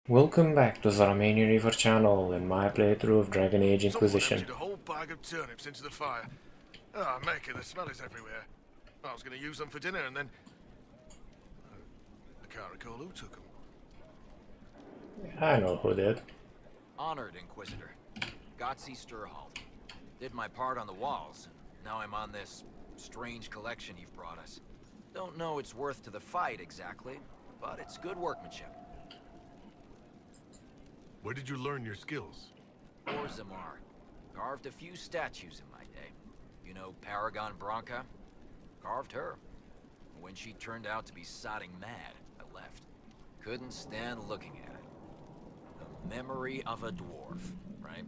Welcome back to the Romanian Reaver channel and my playthrough of Dragon Age Someone Inquisition. emptied a whole bag of turnips into the fire. Ah, Mecca, the smell is everywhere. I was going to use them for dinner and then... I can't recall who took them. I know who did. Honored Inquisitor. Gotzi Sturhalt. Did my part on the walls. Now I'm on this strange collection you've brought us. Don't know its worth to the fight exactly, but it's good workmanship. Where did you learn your skills? Zamar. Carved a few statues in my day. You know Paragon Branca? Carved her. When she turned out to be sodding mad, I left. Couldn't stand looking at it. The memory of a dwarf, right?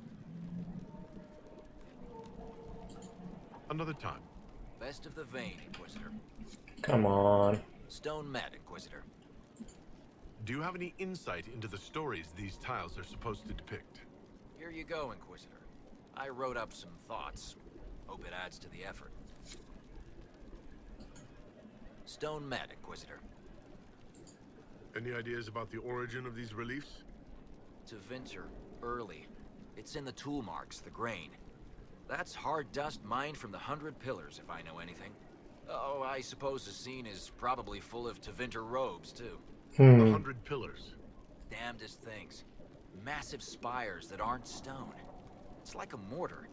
Another time. Best of the vein, Inquisitor. Come on. Stone Met, Inquisitor. Do you have any insight into the stories these tiles are supposed to depict? Here you go, Inquisitor. I wrote up some thoughts. Hope it adds to the effort. Stone Met, Inquisitor. Any ideas about the origin of these reliefs? To Vinter, early. It's in the tool marks, the grain. That's hard dust mined from the 100 Pillars, if I know anything. Oh, I suppose the scene is probably full of Tevinter robes, too. The 100 Pillars. Damnedest things. Massive spires that aren't stone. It's like a mortar.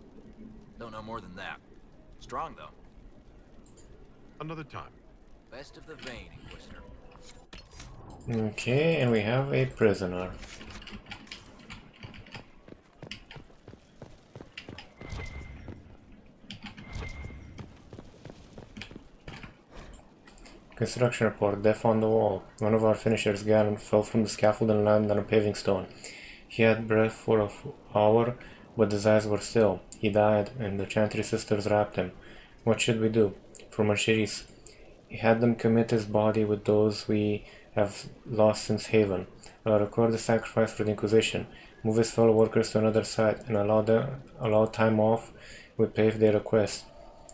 Don't know more than that. Strong, though. Another time. Best of the vein, Inquisitor. Okay, and we have a prisoner. Construction report. Death on the wall. One of our finishers, Galen, fell from the scaffold and landed on a paving stone. He had breath for an hour, but his eyes were still. He died, and the Chantry sisters wrapped him. What should we do? For Marcheris. He had them commit his body with those we have lost since Haven. Record the sacrifice for the Inquisition. Move his fellow workers to another site and allow time off with pay if they request.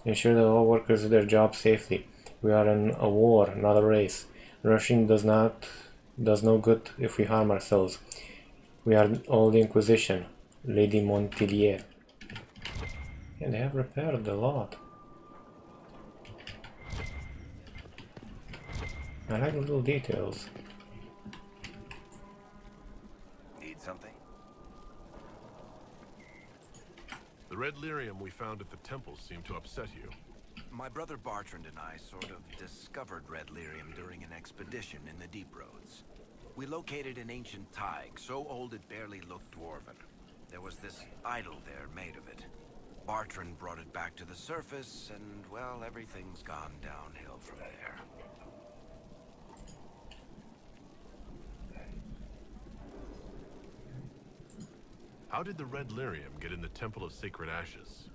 Ensure that all workers do their job safely. We are in a war, not a race. Rushing does no good if we harm ourselves. We are all the Inquisition. Lady Montilier. Yeah, they have repaired a lot. I like the little details. Need something? The red lyrium we found at the temple seemed to upset you. My brother Bartrand and I sort of discovered red lyrium during an expedition in the deep roads. We located an ancient Tig, so old it barely looked dwarven. There was this idol there made of it. Bartrand brought it back to the surface, and, well, everything's gone downhill from there. How did the red lyrium get in the Temple of Sacred Ashes?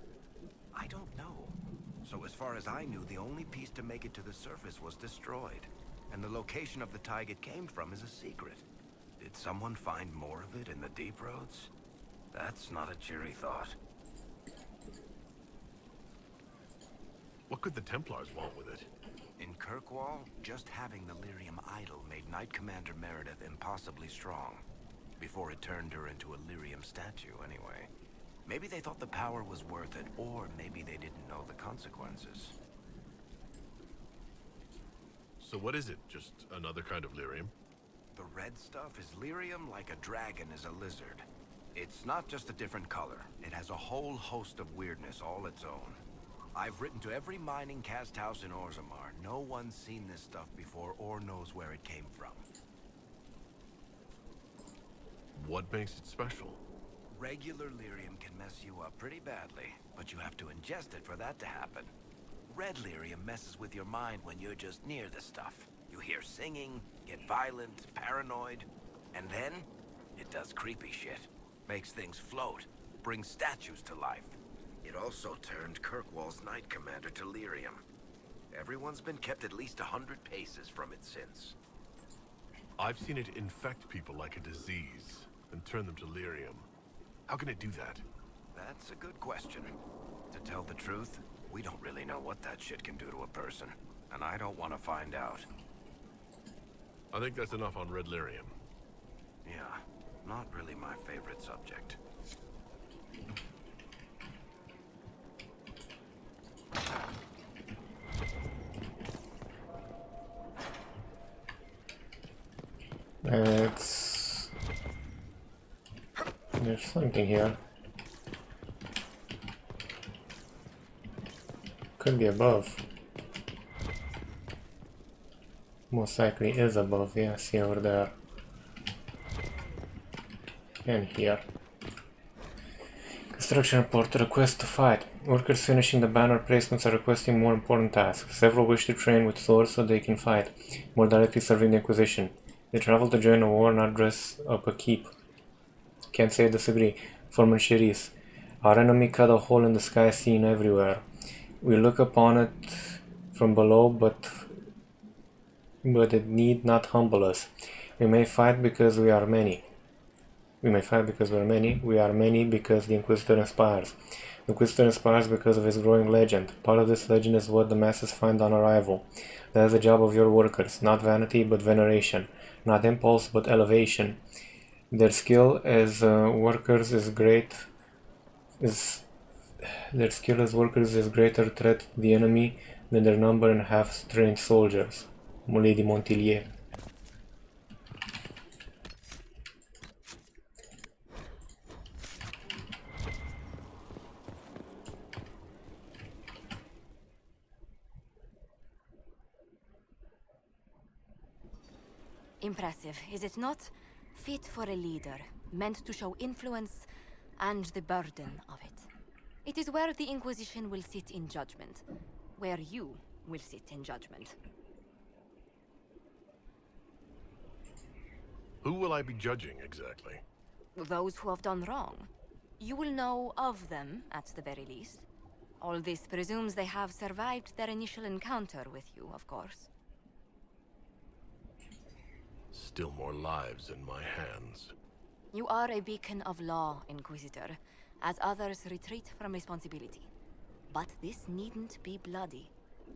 I don't know. So as far as I knew, the only piece to make it to the surface was destroyed. And the location of the Tig it came from is a secret. Did someone find more of it in the deep roads? That's not a cheery thought. What could the Templars want with it? In Kirkwall, just having the lyrium idol made Knight Commander Meredith impossibly strong. Before it turned her into a lyrium statue, anyway. Maybe they thought the power was worth it, or maybe they didn't know the consequences. So what is it? Just another kind of lyrium? The red stuff is lyrium like a dragon is a lizard. It's not just a different color. It has a whole host of weirdness all its own. I've written to every mining cast house in Orzammar. No one's seen this stuff before or knows where it came from. What makes it special? Regular lyrium can mess you up pretty badly, but you have to ingest it for that to happen. Red lyrium messes with your mind when you're just near the stuff. You hear singing, get violent, paranoid, and then it does creepy shit. Makes things float, brings statues to life. It also turned Kirkwall's Knight Commander to lyrium. Everyone's been kept at least 100 paces from it since. I've seen it infect people like a disease, and turn them to lyrium. How can it do that? That's a good question. To tell the truth, we don't really know what that shit can do to a person, and I don't want to find out. I think that's enough on red lyrium. Yeah, not really my favorite subject. It's... There's something here. Could be above. Most likely is above, yeah, see over there. And here. Construction report, request to fight. Workers finishing the banner placements are requesting more important tasks. Several wish to train with swords so they can fight, more directly serving the Inquisition. They travel to join a war, not dress up a keep. Can't say I disagree. Foreman Cherise. Our enemy cut a hole in the sky seen everywhere. We look upon it from below, but it need not humble us. We may fight because we are many. We may fight because we are many. We are many because the Inquisitor inspires. The Inquisitor inspires because of his growing legend. Part of this legend is what the masses find on arrival. That is the job of your workers. Not vanity, but veneration. Not impulse, but elevation. Their skill as workers is great. Their skill as workers is greater threat to the enemy than their number and half-trained soldiers. Lady Montillier. Impressive, is it not? Fit for a leader, meant to show influence and the burden of it. It is where the Inquisition will sit in judgment, where you will sit in judgment. Who will I be judging exactly? Those who have done wrong. You will know of them, at the very least. All this presumes they have survived their initial encounter with you, of course. Still more lives in my hands. You are a beacon of law, Inquisitor, as others retreat from responsibility. But this needn't be bloody.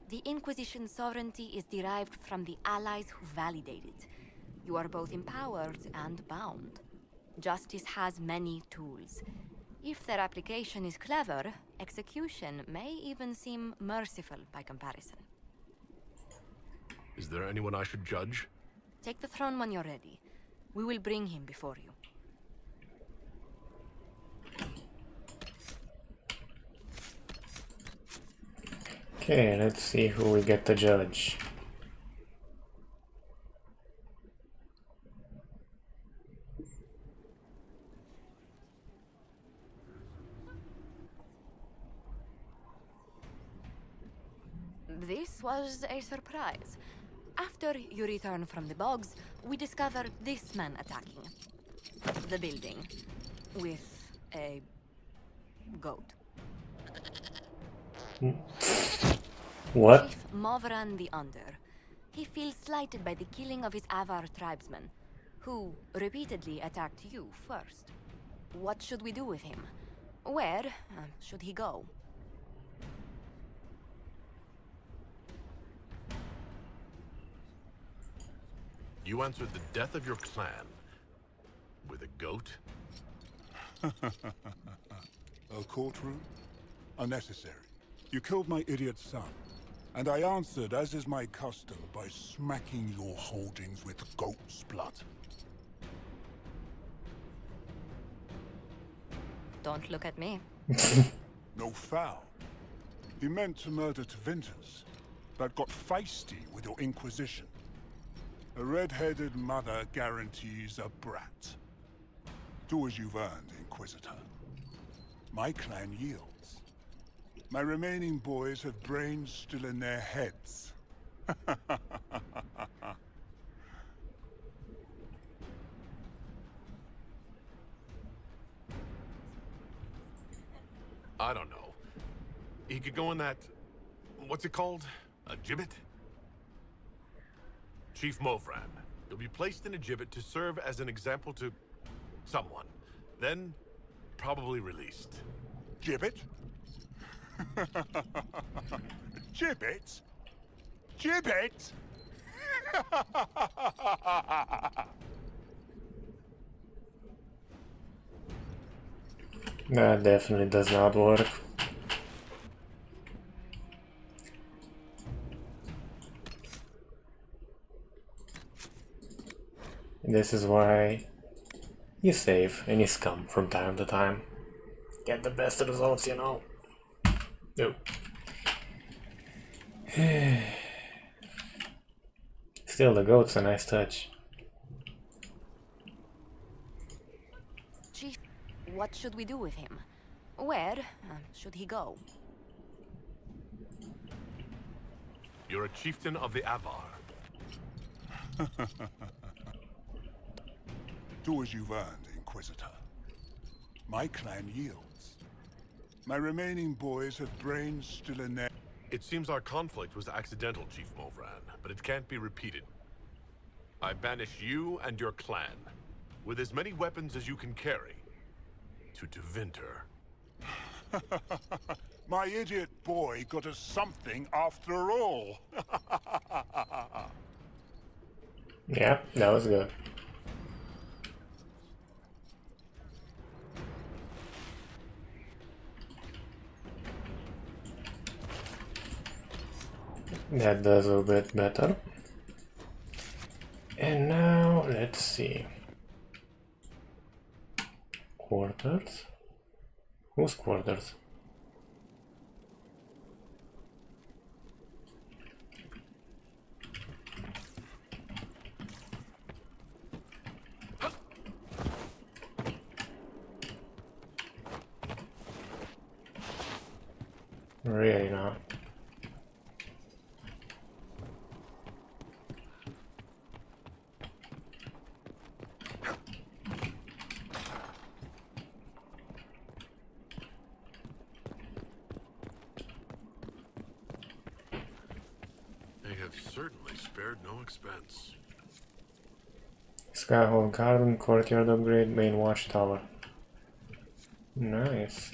The Inquisition's sovereignty is derived from the allies who validate it. You are both empowered and bound. Justice has many tools. If their application is clever, execution may even seem merciful by comparison. Is there anyone I should judge? Take the throne when you're ready. We will bring him before you. Okay, let's see who we get to judge. This was a surprise. After you return from the bogs, we discovered this man attacking the building with a goat. What? Chief Movran the Under. He feels slighted by the killing of his Avar tribesmen, who repeatedly attacked you first. What should we do with him? Where should he go? You answered the death of your clan with a goat? A courtroom? Unnecessary. You killed my idiot son, and I answered, as is my custom, by smacking your holdings with goat's blood. Don't look at me. No foul. He meant to murder Tevinters, but got feisty with your Inquisition. A red-headed mother guarantees a brat. Do as you've earned, Inquisitor. My clan yields. My remaining boys have brains still in their heads. I don't know. He could go in that... what's it called? A gibbet? Chief Movran. He'll be placed in a gibbet to serve as an example to... someone. Then, probably released. Gibbet? Gibbet? Gibbet? That definitely does not work. This is why you save and you scum from time to time. Get the best results, you know. Nope. Still, the goat's a nice touch. Chief, what should we do with him? Where should he go? You're a chieftain of the Avar. Do as you've earned, Inquisitor. My clan yields. My remaining boys have brains still in their... It seems our conflict was accidental, Chief Movran, but it can't be repeated. I banish you and your clan, with as many weapons as you can carry, to Tevinter. My idiot boy got us something after all. Yeah, that was good. That does a bit better. And now, let's see. Quarters? Whose quarters? Really not. They have certainly spared no expense. Skyhold Garden, Courtyard upgrade, main watchtower. Nice.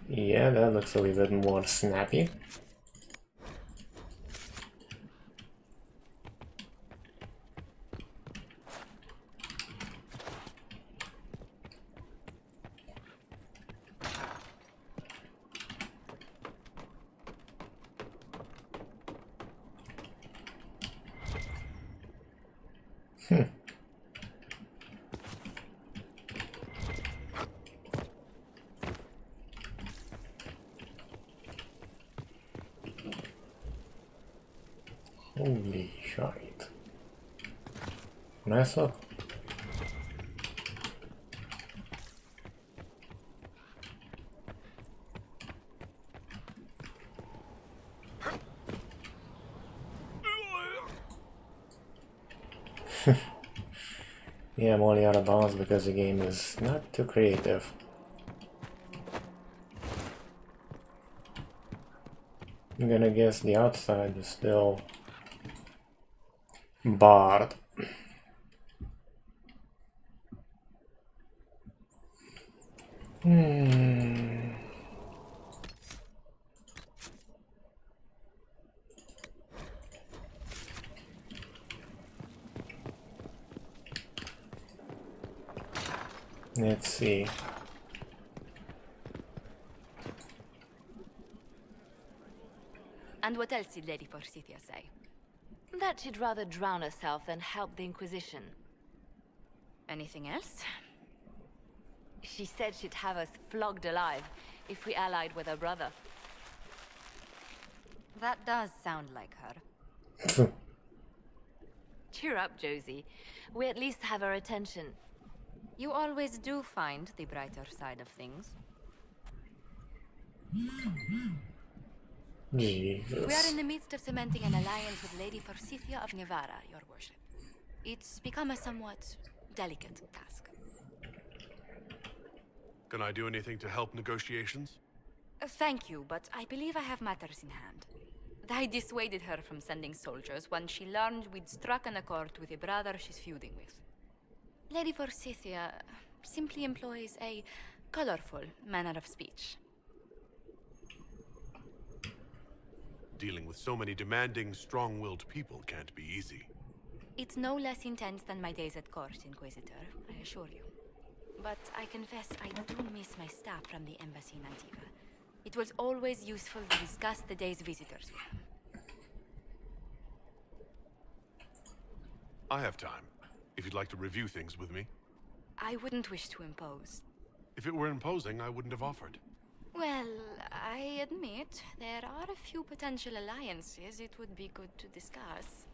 Yeah, that looks a little bit more snappy. Holy shite. Nice up. Yeah, I'm only out of bounds because the game is not too creative. I'm gonna guess the outside is still barred. Let's see. And what else did Lady Forsythia say? That she'd rather drown herself than help the Inquisition. Anything else? She said she'd have us flogged alive if we allied with her brother. That does sound like her. Cheer up, Josie. We at least have her attention. You always do find the brighter side of things. We are in the midst of cementing an alliance with Lady Forsythia of Nevada, your worship. It's become a somewhat delicate task. Can I do anything to help negotiations? Thank you, but I believe I have matters in hand. I dissuaded her from sending soldiers when she learned we'd struck an accord with a brother she's feuding with. Lady Forsythia simply employs a colorful manner of speech. Dealing with so many demanding, strong-willed people can't be easy. It's no less intense than my days at court, Inquisitor, I assure you. But I confess I do miss my staff from the embassy in Antigua. It was always useful to discuss the day's visitors with them. I have time, if you'd like to review things with me. I wouldn't wish to impose. If it were imposing, I wouldn't have offered. Well, I admit there are a few potential alliances it would be good to discuss.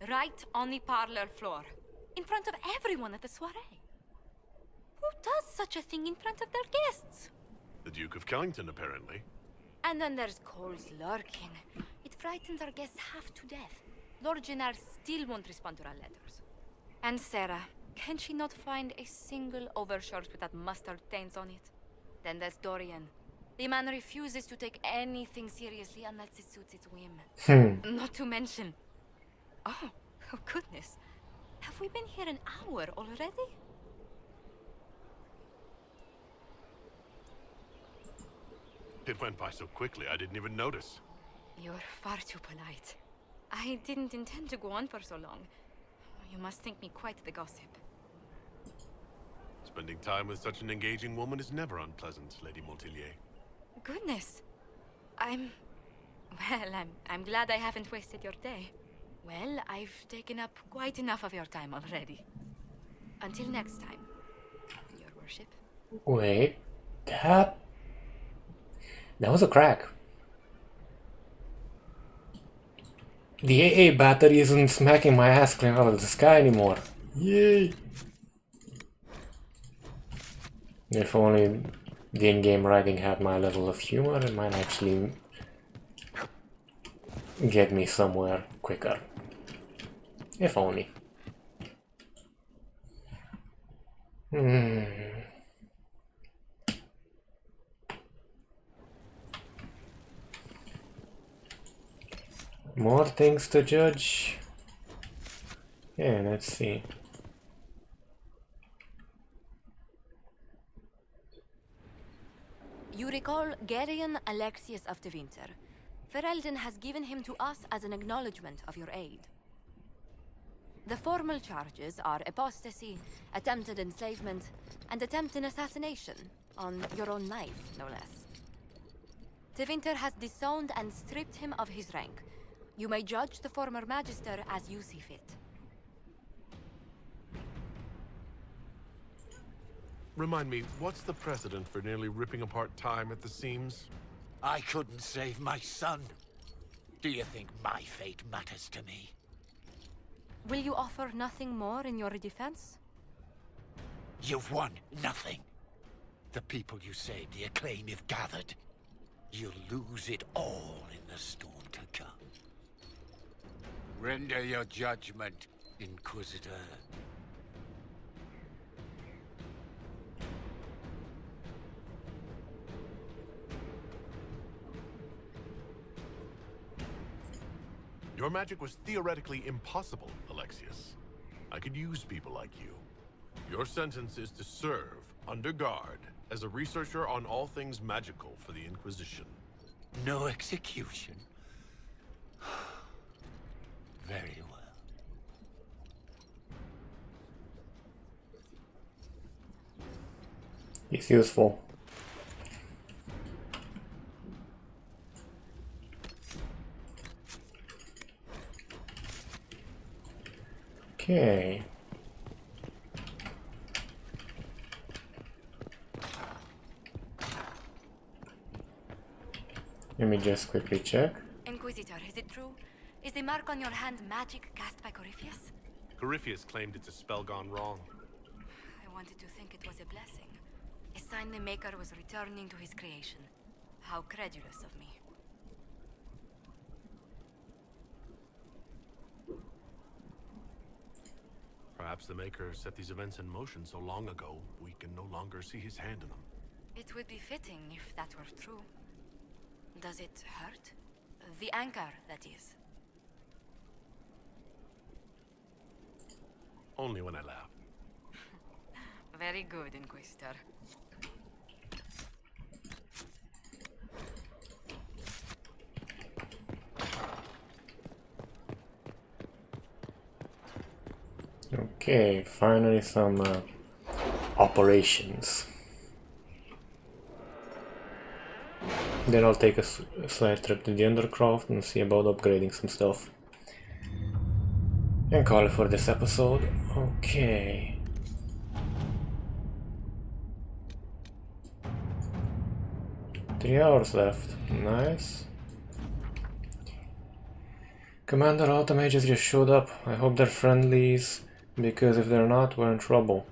Right on the parlor floor, in front of everyone at the soiree. Who does such a thing in front of their guests? The Duke of Kellington, apparently. And then there's Cole's lurking. It frightens our guests half to death. Lord Gennard still won't respond to our letters. And Sarah, can she not find a single overshirt with that mustard taint on it? Then there's Dorian. The man refuses to take anything seriously unless it suits its whim. Not to mention... Oh goodness. Have we been here an hour already? It went by so quickly, I didn't even notice. You're far too polite. I didn't intend to go on for so long. You must think me quite the gossip. Spending time with such an engaging woman is never unpleasant, Lady Montillier. Goodness. I'm glad I haven't wasted your day. Well, I've taken up quite enough of your time already. Until next time, your worship. Wait, that was a crack. The AA battery isn't smacking my ass clean out of the sky anymore. Yay! If only the in-game writing had my level of humor, it might actually get me somewhere quicker. If only. More things to judge. Yeah, let's see. You recall Gerion Alexius of the Winter. Ferelden has given him to us as an acknowledgement of your aid. The formal charges are apostasy, attempted enslavement, and attempted assassination on your own life, no less. De Winter has disowned and stripped him of his rank. You may judge the former magister as you see fit. Remind me, what's the precedent for nearly ripping apart time at the seams? I couldn't save my son. Do you think my fate matters to me? Will you offer nothing more in your defense? You've won nothing. The people you saved, the acclaim you've gathered. You'll lose it all in the storm to come. Render your judgment, Inquisitor. Your magic was theoretically impossible, Alexius. I could use people like you. Your sentence is to serve, under guard, as a researcher on all things magical for the Inquisition. No execution. Very well. It's useful. Okay. Let me just quickly check. Inquisitor, is it true? Is the mark on your hand magic cast by Corypheus? Corypheus claimed it's a spell gone wrong. I wanted to think it was a blessing. A sign the Maker was returning to his creation. How credulous of me. Perhaps the Maker set these events in motion so long ago, we can no longer see his hand in them. It would be fitting if that were true. Does it hurt? The anchor, that is. Only when I laugh. Very good, Inquisitor. Okay, finally some operations. Then I'll take a slight trip to the Undercroft and see about upgrading some stuff. And call it for this episode. Okay. Three hours left. Nice. Commander Automages just showed up. I hope they're friendlies, because if they're not, we're in trouble.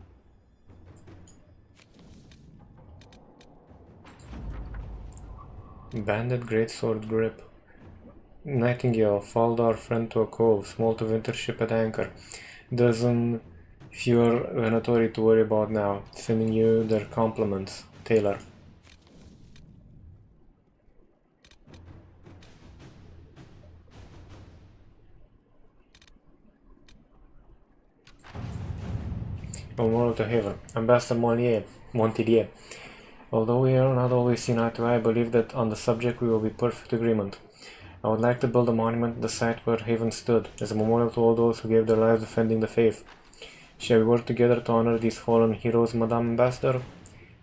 Banded Greatsword Grip. Nightingale, followed our friend to a cove, small to winter ship at anchor. Dozen fewer Venatori to worry about now. Sending you their compliments, Taylor. Memorial to Haven. Ambassador Montilier. Although we are not always seen eye to eye, I believe that on the subject we will be perfect agreement. I would like to build a monument at the site where Haven stood, as a memorial to all those who gave their lives defending the faith. Shall we work together to honor these fallen heroes, Madame Ambassador?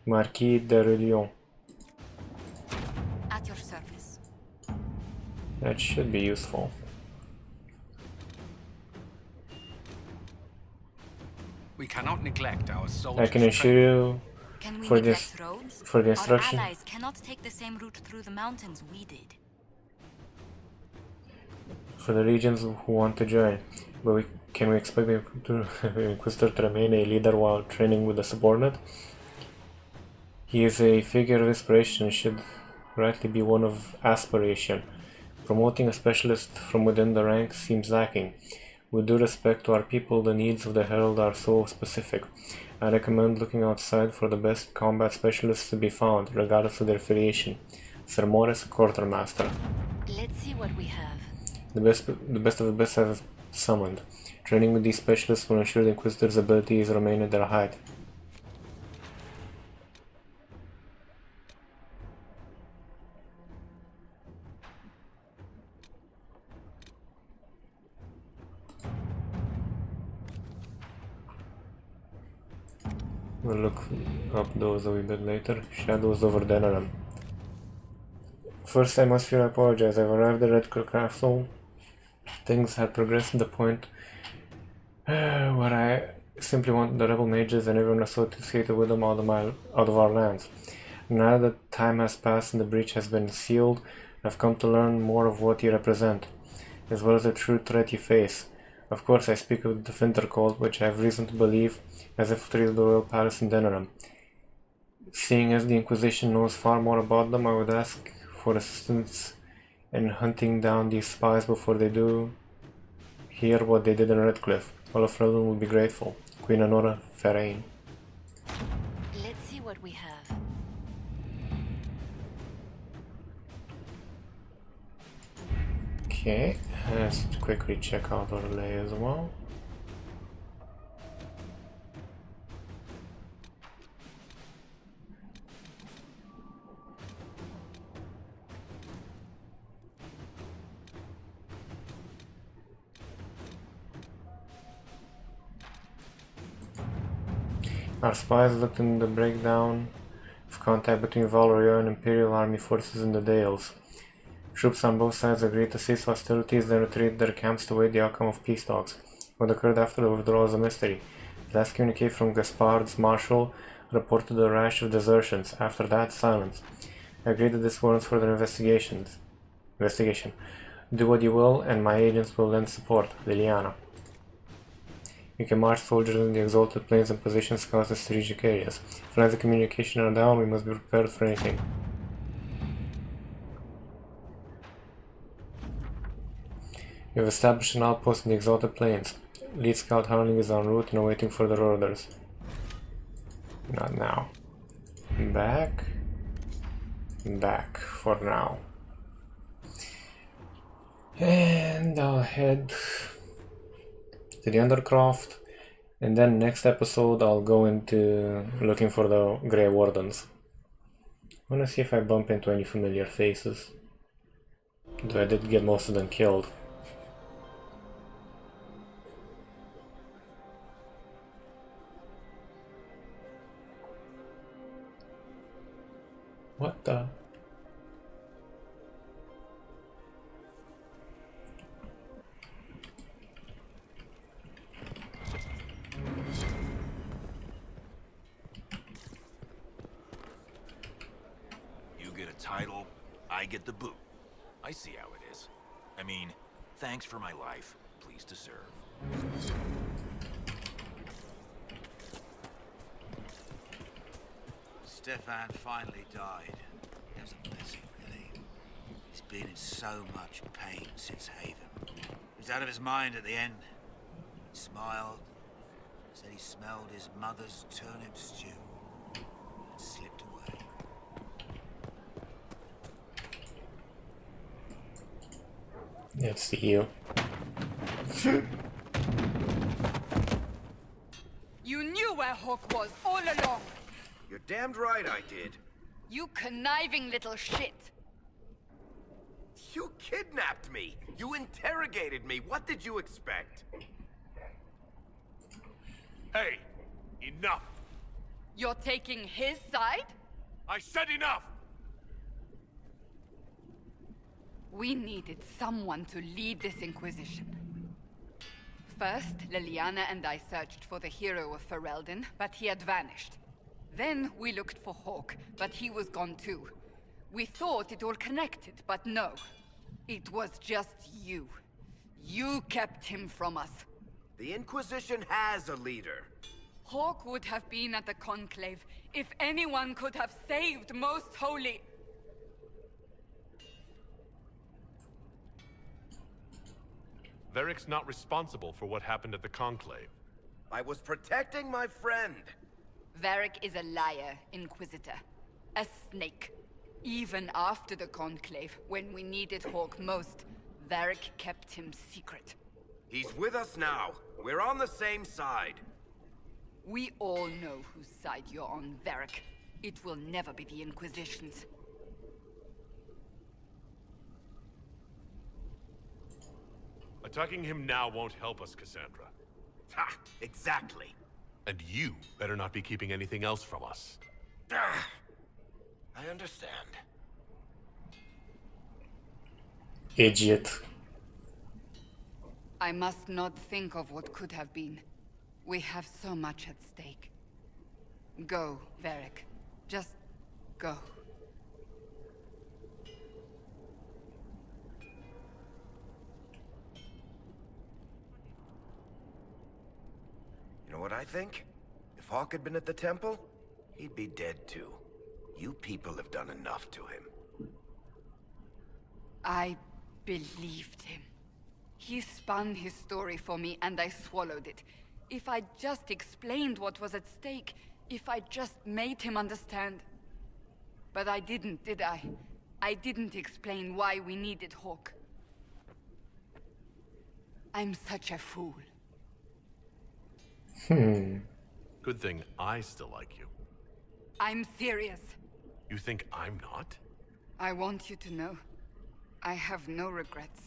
Marquis de Rillion. At your service. That should be useful. We cannot neglect our soldiers. I can assure you, Can we For neglect this- roads? for the instruction- Our allies cannot take the same route through the mountains we did. for the legions who want to join, but can we expect the Inquisitor to remain a leader while training with a subordinate? He is a figure of inspiration and should rightly be one of aspiration. Promoting a specialist from within the ranks seems lacking. With due respect to our people, the needs of the Herald are so specific. I recommend looking outside for the best combat specialists to be found, regardless of their affiliation. Sir Morris, Quartermaster. Let's see what we have. The best of the best have summoned. Training with these specialists will ensure the Inquisitor's abilities remain at their height. We'll look up those a wee bit later. Shadows over Denerim. First, I must feel apologize. I've arrived at Red Castle. Things had progressed to the point where I simply want the rebel mages and everyone associated with them out of our lands. Now that time has passed and the breach has been sealed, I've come to learn more of what you represent, as well as the true threat you face. Of course, I speak of the Finter cult, which I have reason to believe has infiltrated the royal palace in Denerim. Seeing as the Inquisition knows far more about them, I would ask for assistance in hunting down these spies before they do hear what they did in Redcliffe. All of London will be grateful. Queen Honora Ferrain. Let's see what we have. Okay, let's quickly check out our lay as well. Our spies looked in the breakdown of contact between Valoria and Imperial Army forces in the Dales. Troops on both sides agreed to cease hostilities, then retreat their camps to wait the outcome of peace talks. What occurred after the withdrawal is a mystery. The last communique from Gaspard's marshal reported a rash of desertions. After that, silence. I agreed that this warrants further investigation. Do what you will, and my agents will lend support. Liliana. You can march soldiers in the exalted plains and position scouts in strategic areas. If lines of communication are down, we must be prepared for anything. We have established an outpost in the exalted plains. Lead scout hunting is en route and awaiting further orders. Not now. Back. Back for now. And I'll head to the Undercroft, and then next episode I'll go into looking for the Grey Wardens. I wanna see if I bump into any familiar faces. Though I did get most of them killed. What the? You get a title, I get the boot. I see how it is. I mean, thanks for my life. Pleased to serve. Stefan finally died. It was a blessing, really. He's been in so much pain since Haven. He was out of his mind at the end. He smiled, said he smelled his mother's turnip stew, and slipped away. It's you. You knew where Hawk was all along. You're damned right I did. You conniving little shit. You kidnapped me. You interrogated me. What did you expect? Hey, enough! You're taking his side? I said enough! We needed someone to lead this Inquisition. First, Liliana and I searched for the hero of Ferelden, but he had vanished. Then we looked for Hawk, but he was gone too. We thought it all connected, but no. It was just you. You kept him from us. The Inquisition has a leader. Hawk would have been at the Conclave if anyone could have saved Most Holy... Varric's not responsible for what happened at the Conclave. I was protecting my friend. Varric is a liar, Inquisitor. A snake. Even after the Conclave, when we needed Hawk most, Varric kept him secret. He's with us now. We're on the same side. We all know whose side you're on, Varric. It will never be the Inquisition's. Attacking him now won't help us, Cassandra. Ha! Exactly. And you better not be keeping anything else from us. I understand. Idiot. I must not think of what could have been. We have so much at stake. Go, Varric. Just go. You know what I think? If Hawk had been at the temple, he'd be dead too. You people have done enough to him. I believed him. He spun his story for me and I swallowed it. If I just explained what was at stake, if I just made him understand. But I didn't, did I? I didn't explain why we needed Hawk. I'm such a fool. Good thing I still like you. I'm serious. You think I'm not? I want you to know. I have no regrets.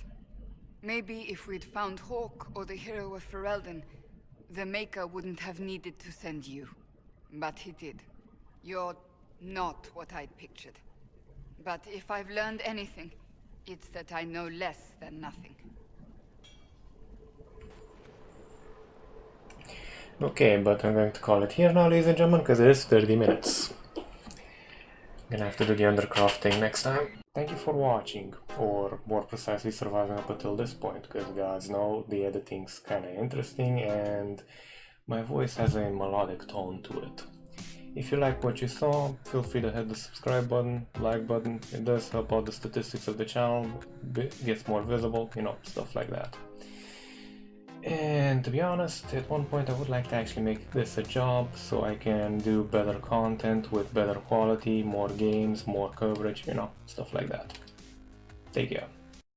Maybe if we'd found Hawk or the hero of Ferelden, the Maker wouldn't have needed to send you. But he did. You're not what I'd pictured. But if I've learned anything, it's that I know less than nothing. Okay, but I'm going to call it here now, ladies and gentlemen, because it is 30 minutes. Gonna have to do the undercrafting next time. Thank you for watching, or more precisely surviving up until this point, because gods know the editing's kinda interesting and my voice has a melodic tone to it. If you like what you saw, feel free to hit the subscribe button, like button. It does help out the statistics of the channel, gets more visible, you know, stuff like that. And to be honest, at one point I would like to actually make this a job so I can do better content with better quality, more games, more coverage, you know, stuff like that. Take care.